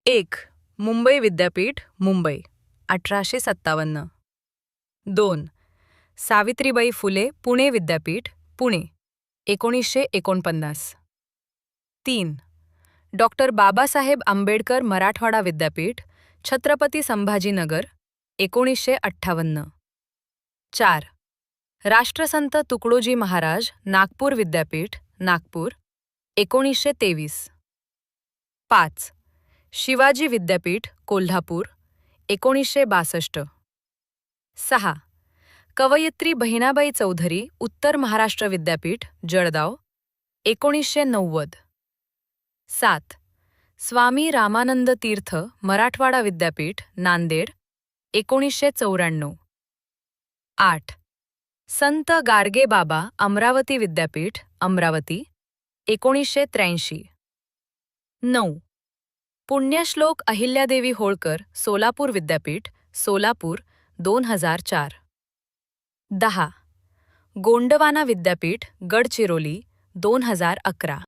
1. मुंबई विद्यापीठ मुंबई 1857. 2. सावित्रीबाई फुले पुणे विद्यापीठ पुणे 1949. 3. डॉक्टर बाबासाहेब आंबेडकर मराठवाडा विद्यापीठ छत्रपती संभाजीनगर 1958. 4. राष्ट्रसंत तुकडोजी महाराज नागपूर विद्यापीठ नागपूर 1923. 5. शिवाजी विद्यापीठ कोल्हापूर 1962. 6. कवयित्री बहिणाबाई चौधरी उत्तर महाराष्ट्र विद्यापीठ जळगाव 1990. 7. स्वामी रामानंद तीर्थ मराठवाडा विद्यापीठ नांदेड 1994. 8. संत गाडगे बाबा अमरावती विद्यापीठ अमरावती 1983. 9. पुण्यश्लोक अहिल्यादेवी होळकर सोलापूर विद्यापीठ सोलापूर 2004. 10. गोंडवाना विद्यापीठ गडचिरोली 2011.